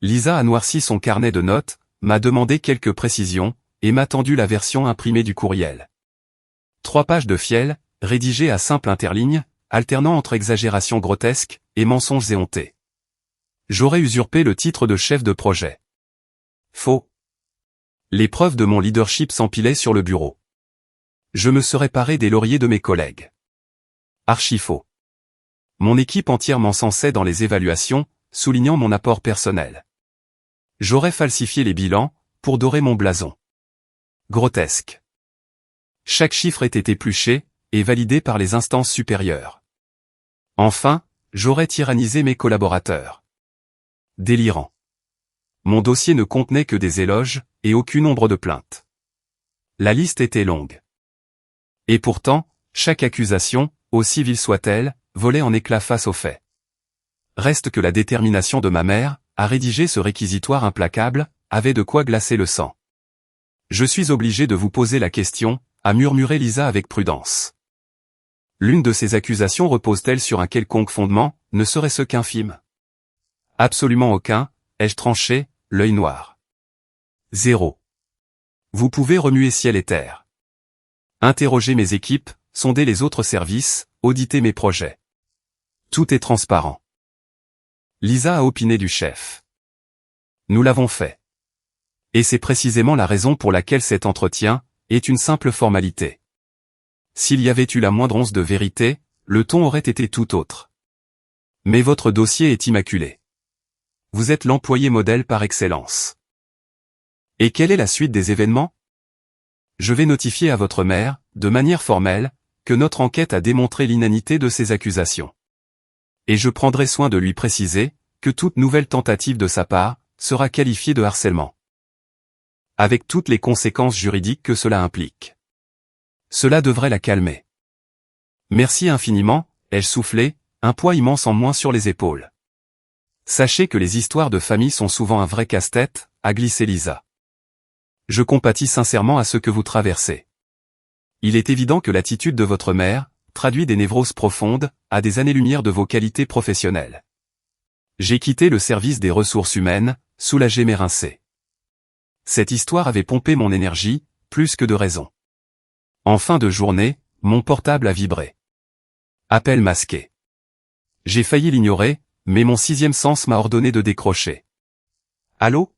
[SPEAKER 1] Lisa a noirci son carnet de notes, m'a demandé quelques précisions, et m'a tendu la version imprimée du courriel. 3 pages de fiel, rédigées à simple interligne, alternant entre exagérations grotesques et mensonges éhontés. J'aurais usurpé le titre de chef de projet. Faux. Les preuves de mon leadership s'empilaient sur le bureau. Je me serais paré des lauriers de mes collègues. Archi faux. Mon équipe entière m'encensait dans les évaluations, soulignant mon apport personnel. J'aurais falsifié les bilans, pour dorer mon blason. Grotesque. Chaque chiffre était épluché, et validé par les instances supérieures. Enfin, j'aurais tyrannisé mes collaborateurs. Délirant. Mon dossier ne contenait que des éloges, et aucune ombre de plainte. La liste était longue. Et pourtant, chaque accusation, aussi vile soit-elle, volait en éclats face aux faits. Reste que la détermination de ma mère, à rédiger ce réquisitoire implacable, avait de quoi glacer le sang. Je suis obligé de vous poser la question, a murmuré Lisa avec prudence. L'une de ces accusations repose-t-elle sur un quelconque fondement, ne serait-ce qu'infime? Absolument aucun, ai-je tranché, l'œil noir. 0. Vous pouvez remuer ciel et terre. Interroger mes équipes, sonder les autres services, auditer mes projets. Tout est transparent. Lisa a opiné du chef. Nous l'avons fait. Et c'est précisément la raison pour laquelle cet entretien est une simple formalité. S'il y avait eu la moindre once de vérité, le ton aurait été tout autre. Mais votre dossier est immaculé. Vous êtes l'employé modèle par excellence. Et quelle est la suite des événements? Je vais notifier à votre mère, de manière formelle, que notre enquête a démontré l'inanité de ces accusations. Et je prendrai soin de lui préciser, que toute nouvelle tentative de sa part, sera qualifiée de harcèlement. Avec toutes les conséquences juridiques que cela implique. Cela devrait la calmer. Merci infiniment, ai-je soufflé, un poids immense en moins sur les épaules. Sachez que les histoires de famille sont souvent un vrai casse-tête, a glissé Lisa. Je compatis sincèrement à ce que vous traversez. Il est évident que l'attitude de votre mère traduit des névroses profondes, à des années-lumière de vos qualités professionnelles. J'ai quitté le service des ressources humaines, soulagé mais rincé. Cette histoire avait pompé mon énergie, plus que de raison. En fin de journée, mon portable a vibré. Appel masqué. J'ai failli l'ignorer, mais mon 6e sens m'a ordonné de décrocher. Allô?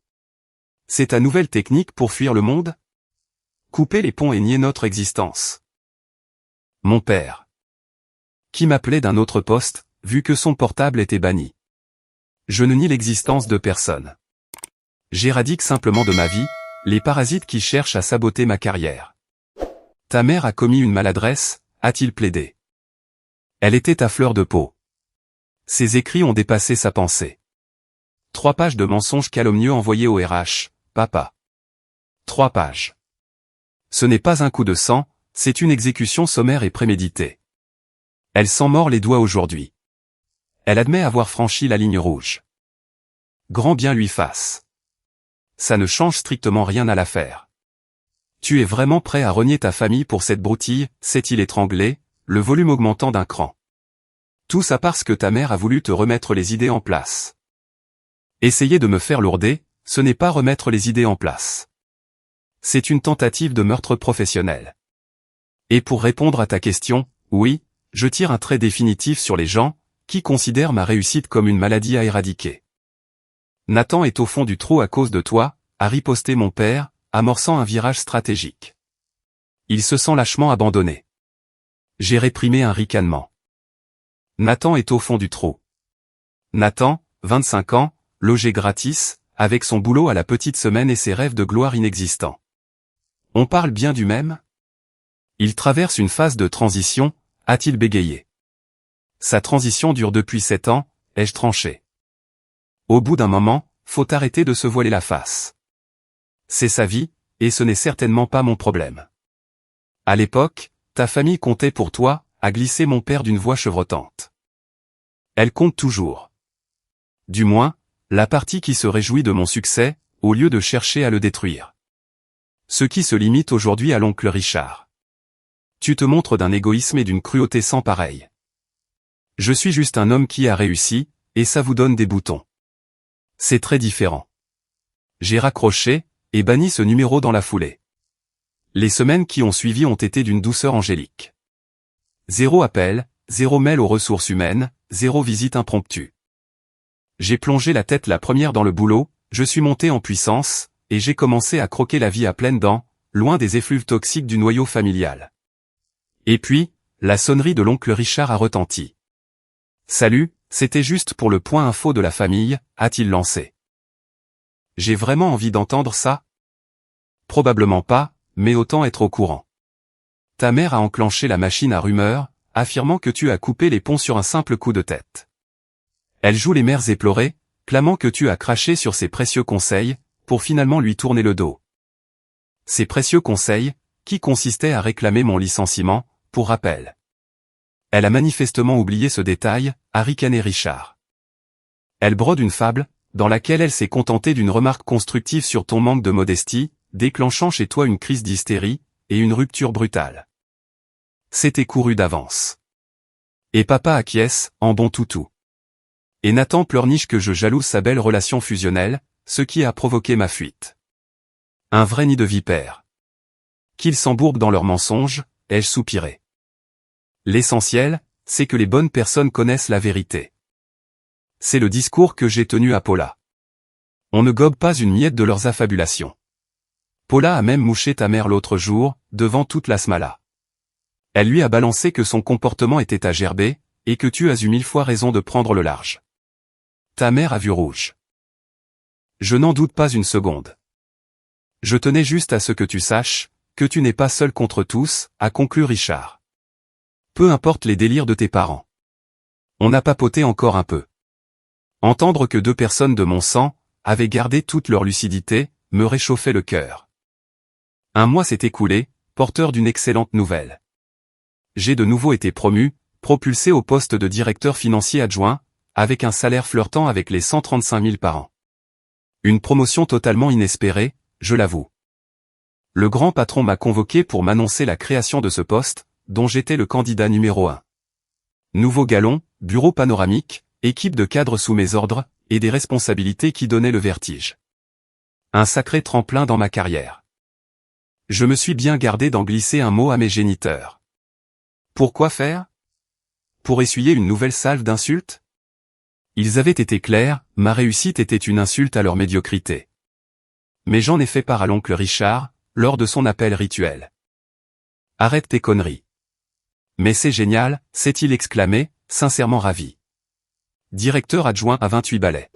[SPEAKER 1] C'est ta nouvelle technique pour fuir le monde? Couper les ponts et nier notre existence. Mon père. qui m'appelait d'un autre poste, vu que son portable était banni. Je ne nie l'existence de personne. J'éradique simplement de ma vie les parasites qui cherchent à saboter ma carrière. Ta mère a commis une maladresse, a-t-il plaidé. Elle était à fleur de peau. Ses écrits ont dépassé sa pensée. 3 pages de mensonges calomnieux envoyés au RH, papa. 3 pages. Ce n'est pas un coup de sang, c'est une exécution sommaire et préméditée. Elle s'en mord les doigts aujourd'hui. Elle admet avoir franchi la ligne rouge. Grand bien lui fasse. Ça ne change strictement rien à l'affaire. Tu es vraiment prêt à renier ta famille pour cette broutille, s'est-il étranglé, le volume augmentant d'un cran. Tout ça parce que ta mère a voulu te remettre les idées en place. Essayer de me faire lourder, ce n'est pas remettre les idées en place. C'est une tentative de meurtre professionnel. Et pour répondre à ta question, oui, je tire un trait définitif sur les gens qui considèrent ma réussite comme une maladie à éradiquer. Nathan est au fond du trou à cause de toi, a riposté mon père, amorçant un virage stratégique. Il se sent lâchement abandonné. J'ai réprimé un ricanement. Nathan est au fond du trou. Nathan, 25 ans, logé gratis, avec son boulot à la petite semaine et ses rêves de gloire inexistants. On parle bien du même? Il traverse une phase de transition, a-t-il bégayé. Sa transition dure depuis 7 ans, ai-je tranché. Au bout d'un moment, faut arrêter de se voiler la face. C'est sa vie, et ce n'est certainement pas mon problème. À l'époque, ta famille comptait pour toi, a glissé mon père d'une voix chevrotante. Elle compte toujours. Du moins, la partie qui se réjouit de mon succès, au lieu de chercher à le détruire. Ce qui se limite aujourd'hui à l'oncle Richard. Tu te montres d'un égoïsme et d'une cruauté sans pareil. Je suis juste un homme qui a réussi, et ça vous donne des boutons. C'est très différent. J'ai raccroché, et banni ce numéro dans la foulée. Les semaines qui ont suivi ont été d'une douceur angélique. 0 appel, 0 mail aux ressources humaines, 0 visite impromptue. J'ai plongé la tête la première dans le boulot, je suis monté en puissance, et j'ai commencé à croquer la vie à pleines dents, loin des effluves toxiques du noyau familial. Et puis, la sonnerie de l'oncle Richard a retenti. Salut, c'était juste pour le point info de la famille, a-t-il lancé. J'ai vraiment envie d'entendre ça? Probablement pas, mais autant être au courant. Ta mère a enclenché la machine à rumeurs, affirmant que tu as coupé les ponts sur un simple coup de tête. Elle joue les mères éplorées, clamant que tu as craché sur ses précieux conseils, pour finalement lui tourner le dos. Ces précieux conseils, qui consistaient à réclamer mon licenciement, pour rappel. Elle a manifestement oublié ce détail, a ricané Richard. Elle brode une fable, dans laquelle elle s'est contentée d'une remarque constructive sur ton manque de modestie, déclenchant chez toi une crise d'hystérie, et une rupture brutale. C'était couru d'avance. Et papa acquiesce, en bon toutou. Et Nathan pleurniche que je jalouse sa belle relation fusionnelle, ce qui a provoqué ma fuite. Un vrai nid de vipères. Qu'ils s'embourbent dans leurs mensonges, ai-je soupiré. L'essentiel, c'est que les bonnes personnes connaissent la vérité. C'est le discours que j'ai tenu à Paula. On ne gobe pas une miette de leurs affabulations. Paula a même mouché ta mère l'autre jour, devant toute la smala. Elle lui a balancé que son comportement était à gerber, et que tu as eu 1000 fois raison de prendre le large. Ta mère a vu rouge. Je n'en doute pas une seconde. Je tenais juste à ce que tu saches, que tu n'es pas seul contre tous, a conclu Richard. Peu importe les délires de tes parents. On a papoté encore un peu. Entendre que 2 personnes de mon sang avaient gardé toute leur lucidité, me réchauffait le cœur. Un mois s'est écoulé, porteur d'une excellente nouvelle. J'ai de nouveau été promu, propulsé au poste de directeur financier adjoint, avec un salaire flirtant avec les 135 000 par an. Une promotion totalement inespérée, je l'avoue. Le grand patron m'a convoqué pour m'annoncer la création de ce poste, dont j'étais le candidat numéro 1. Nouveau galon, bureau panoramique, équipe de cadres sous mes ordres, et des responsabilités qui donnaient le vertige. Un sacré tremplin dans ma carrière. Je me suis bien gardé d'en glisser un mot à mes géniteurs. Pourquoi faire? Pour essuyer une nouvelle salve d'insultes? Ils avaient été clairs, ma réussite était une insulte à leur médiocrité. Mais j'en ai fait part à l'oncle Richard, lors de son appel rituel. Arrête tes conneries. Mais c'est génial, s'est-il exclamé, sincèrement ravi. Directeur adjoint à 28 balais.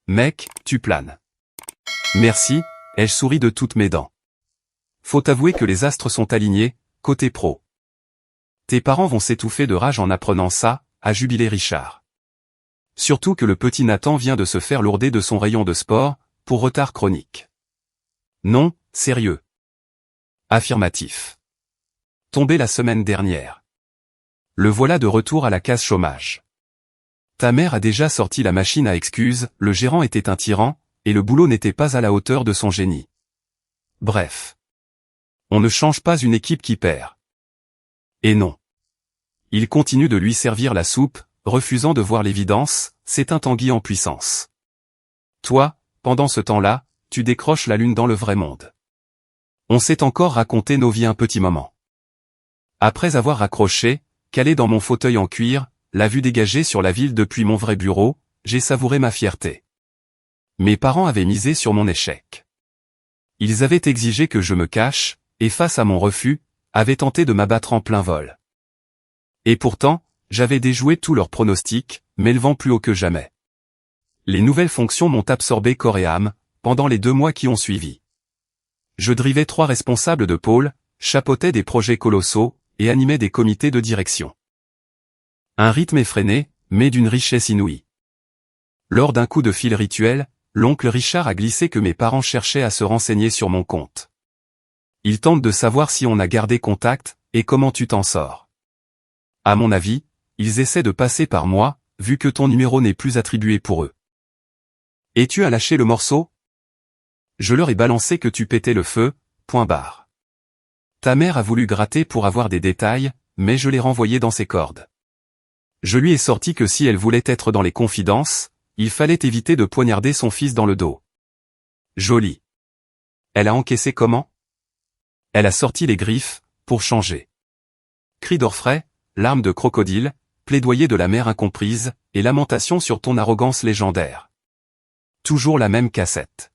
[SPEAKER 1] Mec, tu planes. Merci, ai-je souri de toutes mes dents. Faut avouer que les astres sont alignés, côté pro. Tes parents vont s'étouffer de rage en apprenant ça, a jubilé Richard. Surtout que le petit Nathan vient de se faire lourder de son rayon de sport, pour retard chronique. Non, sérieux. Affirmatif. Tombé la semaine dernière. Le voilà de retour à la case chômage. Ta mère a déjà sorti la machine à excuses, le gérant était un tyran, et le boulot n'était pas à la hauteur de son génie. Bref. On ne change pas une équipe qui perd. Et non. Il continue de lui servir la soupe, refusant de voir l'évidence, c'est un Tanguy en puissance. Toi, pendant ce temps-là, tu décroches la lune dans le vrai monde. On s'est encore raconté nos vies un petit moment. Après avoir raccroché, calé dans mon fauteuil en cuir, la vue dégagée sur la ville depuis mon vrai bureau, j'ai savouré ma fierté. Mes parents avaient misé sur mon échec. Ils avaient exigé que je me cache, et face à mon refus, avaient tenté de m'abattre en plein vol. Et pourtant, j'avais déjoué tous leurs pronostics, m'élevant plus haut que jamais. Les nouvelles fonctions m'ont absorbé corps et âme, pendant les 2 mois qui ont suivi. Je drivais 3 responsables de pôle, chapeautais des projets colossaux, et animais des comités de direction. Un rythme effréné, mais d'une richesse inouïe. Lors d'un coup de fil rituel, l'oncle Richard a glissé que mes parents cherchaient à se renseigner sur mon compte. Ils tentent de savoir si on a gardé contact, et comment tu t'en sors. À mon avis, ils essaient de passer par moi, vu que ton numéro n'est plus attribué pour eux. Et tu as lâché le morceau? Je leur ai balancé que tu pétais le feu, point barre. Ta mère a voulu gratter pour avoir des détails, mais je l'ai renvoyée dans ses cordes. Je lui ai sorti que si elle voulait être dans les confidences, il fallait éviter de poignarder son fils dans le dos. Joli. Elle a encaissé comment? Elle a sorti les griffes, pour changer. Cris d'orfraie, larmes de crocodile, plaidoyer de la mère incomprise, et lamentation sur ton arrogance légendaire. Toujours la même cassette.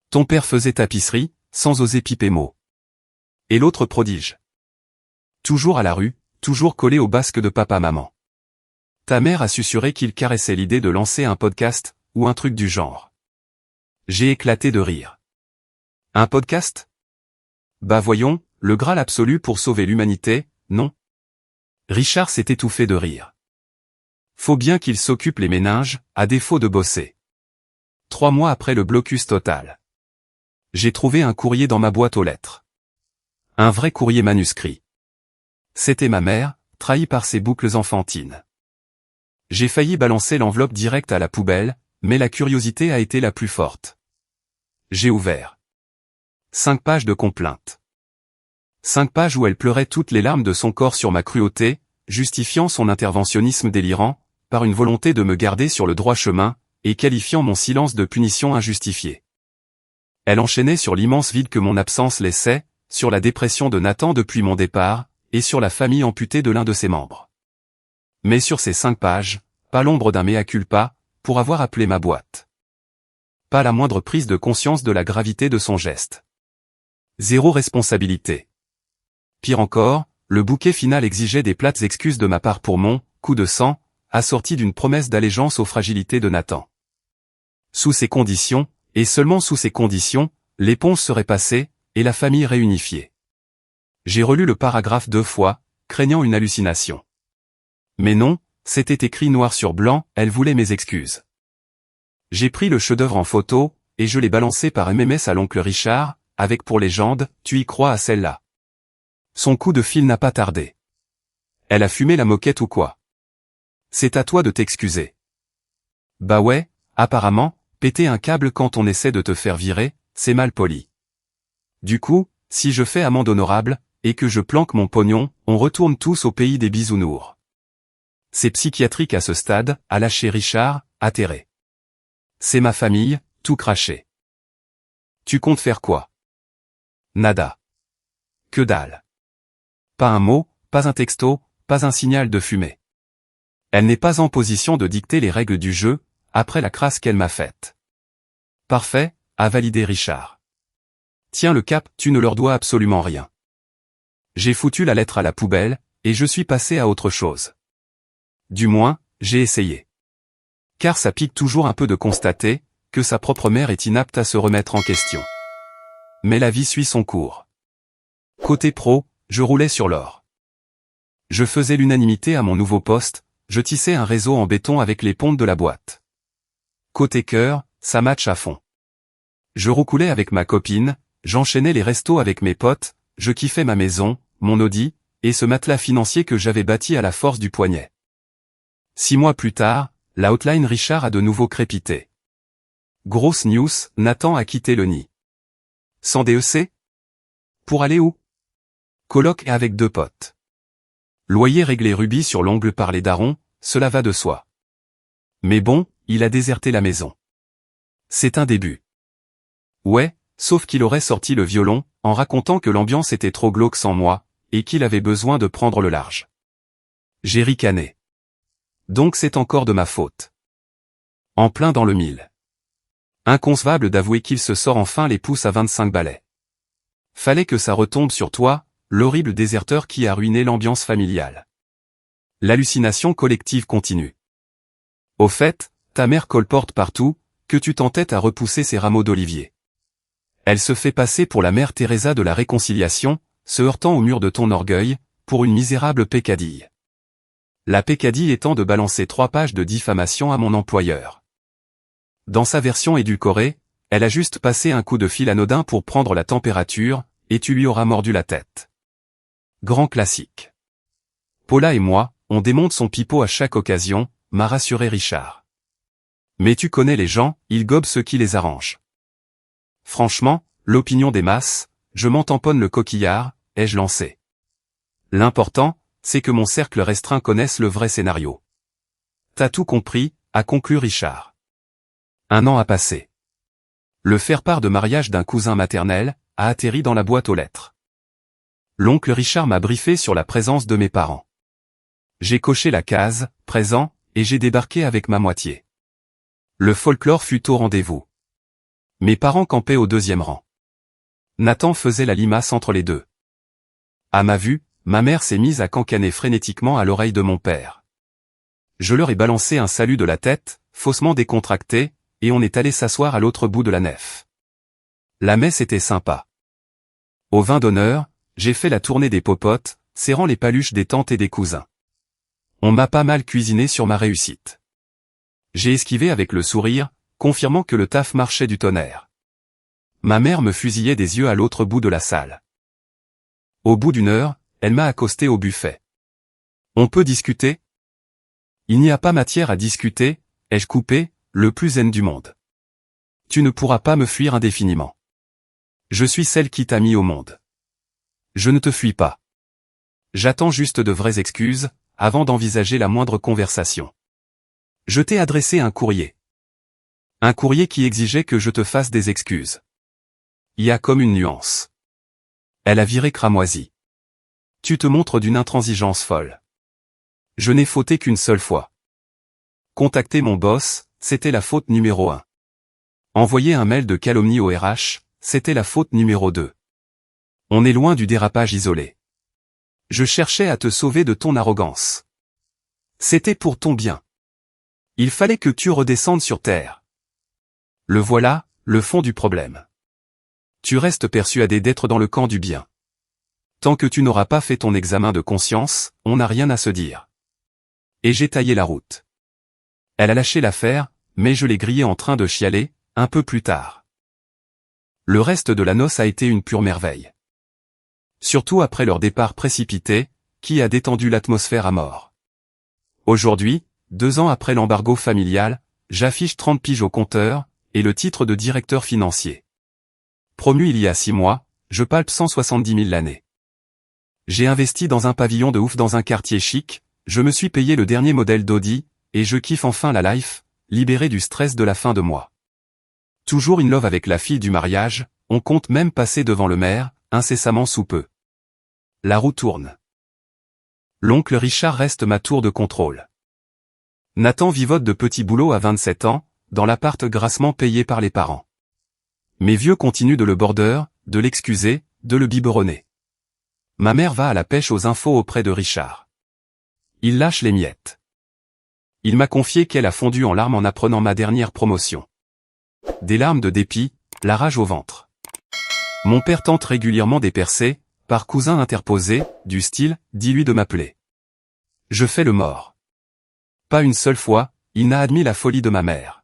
[SPEAKER 1] Ton père faisait tapisserie, sans oser piper mot. Et l'autre prodige. Toujours à la rue, toujours collé au basque de papa-maman. Ta mère a susurré qu'il caressait l'idée de lancer un podcast, ou un truc du genre. J'ai éclaté de rire. Un podcast? Bah voyons, le Graal absolu pour sauver l'humanité, non? Richard s'est étouffé de rire. Faut bien qu'il s'occupe les méninges, à défaut de bosser. 3 mois après le blocus total. J'ai trouvé un courrier dans ma boîte aux lettres. Un vrai courrier manuscrit. C'était ma mère, trahie par ses boucles enfantines. J'ai failli balancer l'enveloppe directe à la poubelle, mais la curiosité a été la plus forte. J'ai ouvert. 5 pages de complaintes. 5 pages où elle pleurait toutes les larmes de son corps sur ma cruauté, justifiant son interventionnisme délirant, par une volonté de me garder sur le droit chemin, et qualifiant mon silence de punition injustifiée. Elle enchaînait sur l'immense vide que mon absence laissait, sur la dépression de Nathan depuis mon départ, et sur la famille amputée de l'un de ses membres. Mais sur ces 5 pages, pas l'ombre d'un mea culpa, pour avoir appelé ma boîte. Pas la moindre prise de conscience de la gravité de son geste. Zéro responsabilité. Pire encore, le bouquet final exigeait des plates excuses de ma part pour mon coup de sang, assorti d'une promesse d'allégeance aux fragilités de Nathan. Sous ces conditions, et seulement sous ces conditions, l'éponge serait passée, et la famille réunifiée. J'ai relu le paragraphe 2 fois, craignant une hallucination. Mais non, c'était écrit noir sur blanc, elle voulait mes excuses. J'ai pris le chef-d'œuvre en photo, et je l'ai balancé par MMS à l'oncle Richard, avec pour légende, tu y crois à celle-là. Son coup de fil n'a pas tardé. Elle a fumé la moquette ou quoi? C'est à toi de t'excuser. Bah ouais, apparemment, péter un câble quand on essaie de te faire virer, c'est mal poli. Du coup, si je fais amende honorable, et que je planque mon pognon, on retourne tous au pays des bisounours. C'est psychiatrique à ce stade, a lâché Richard, atterré. C'est ma famille, tout craché. Tu comptes faire quoi? Nada. Que dalle. Pas un mot, pas un texto, pas un signal de fumée. Elle n'est pas en position de dicter les règles du jeu, après la crasse qu'elle m'a faite. Parfait, a validé Richard. Tiens le cap, tu ne leur dois absolument rien. J'ai foutu la lettre à la poubelle, et je suis passé à autre chose. Du moins, j'ai essayé. Car ça pique toujours un peu de constater que sa propre mère est inapte à se remettre en question. Mais la vie suit son cours. Côté pro, je roulais sur l'or. Je faisais l'unanimité à mon nouveau poste, je tissais un réseau en béton avec les pontes de la boîte. Côté cœur, ça match à fond. Je roucoulais avec ma copine, j'enchaînais les restos avec mes potes, je kiffais ma maison, mon Audi, et ce matelas financier que j'avais bâti à la force du poignet. 6 mois plus tard, la hotline Richard a de nouveau crépité. Grosse news, Nathan a quitté le nid. Sans DEC? Pour aller où? Coloc et avec 2 potes. Loyer réglé rubis sur l'ongle par les darons, cela va de soi. Mais bon, il a déserté la maison. C'est un début. Ouais, sauf qu'il aurait sorti le violon, en racontant que l'ambiance était trop glauque sans moi, et qu'il avait besoin de prendre le large. J'ai ricané. Donc c'est encore de ma faute. En plein dans le mille. Inconcevable d'avouer qu'il se sort enfin les pouces à 25 balais. Fallait que ça retombe sur toi, l'horrible déserteur qui a ruiné l'ambiance familiale. L'hallucination collective continue. Au fait, ta mère colporte partout, que tu t'entêtes à repousser ses rameaux d'olivier. Elle se fait passer pour la mère Teresa de la réconciliation, se heurtant au mur de ton orgueil, pour une misérable peccadille. La peccadille étant de balancer 3 pages de diffamation à mon employeur. Dans sa version édulcorée, elle a juste passé un coup de fil anodin pour prendre la température, et tu lui auras mordu la tête. Grand classique. Paula et moi, on démonte son pipeau à chaque occasion, m'a rassuré Richard. Mais tu connais les gens, ils gobent ce qui les arrange. Franchement, l'opinion des masses, je m'en tamponne le coquillard, ai-je lancé. L'important, c'est que mon cercle restreint connaisse le vrai scénario. T'as tout compris, a conclu Richard. 1 an a passé. Le faire-part de mariage d'un cousin maternel a atterri dans la boîte aux lettres. L'oncle Richard m'a briefé sur la présence de mes parents. J'ai coché la case « Présent » et j'ai débarqué avec ma moitié. Le folklore fut au rendez-vous. Mes parents campaient au 2e rang. Nathan faisait la limace entre les deux. À ma vue, ma mère s'est mise à cancaner frénétiquement à l'oreille de mon père. Je leur ai balancé un salut de la tête, faussement décontracté, et on est allé s'asseoir à l'autre bout de la nef. La messe était sympa. Au vin d'honneur, j'ai fait la tournée des popotes, serrant les paluches des tantes et des cousins. On m'a pas mal cuisiné sur ma réussite. J'ai esquivé avec le sourire, confirmant que le taf marchait du tonnerre. Ma mère me fusillait des yeux à l'autre bout de la salle. Au bout d'1 heure, elle m'a accosté au buffet. On peut discuter? Il n'y a pas matière à discuter, ai-je coupé, le plus zen du monde. Tu ne pourras pas me fuir indéfiniment. Je suis celle qui t'a mis au monde. Je ne te fuis pas. J'attends juste de vraies excuses, avant d'envisager la moindre conversation. Je t'ai adressé un courrier. Un courrier qui exigeait que je te fasse des excuses. Il y a comme une nuance. Elle a viré cramoisi. Tu te montres d'une intransigeance folle. Je n'ai fauté qu'une seule fois. Contacter mon boss, c'était la faute numéro 1. Envoyer un mail de calomnie au RH, c'était la faute numéro 2. On est loin du dérapage isolé. Je cherchais à te sauver de ton arrogance. C'était pour ton bien. Il fallait que tu redescendes sur terre. Le voilà, le fond du problème. Tu restes persuadé d'être dans le camp du bien. Tant que tu n'auras pas fait ton examen de conscience, on n'a rien à se dire. Et j'ai taillé la route. Elle a lâché l'affaire, mais je l'ai grillée en train de chialer, un peu plus tard. Le reste de la noce a été une pure merveille. Surtout après leur départ précipité, qui a détendu l'atmosphère à mort. Aujourd'hui, 2 ans après l'embargo familial, j'affiche 30 piges au compteur, et le titre de directeur financier. Promu il y a 6 mois, je palpe 170 000 l'année. J'ai investi dans un pavillon de ouf dans un quartier chic, je me suis payé le dernier modèle d'Audi, et je kiffe enfin la life, libéré du stress de la fin de mois. Toujours in love avec la fille du mariage, on compte même passer devant le maire, incessamment sous peu. La roue tourne. L'oncle Richard reste ma tour de contrôle. Nathan vivote de petits boulots à 27 ans, dans l'appart grassement payé par les parents. Mes vieux continuent de le border, de l'excuser, de le biberonner. Ma mère va à la pêche aux infos auprès de Richard. Il lâche les miettes. Il m'a confié qu'elle a fondu en larmes en apprenant ma dernière promotion. Des larmes de dépit, la rage au ventre. Mon père tente régulièrement des percées, par cousin interposé, du style, dis-lui de m'appeler. Je fais le mort. Pas une seule fois, il n'a admis la folie de ma mère.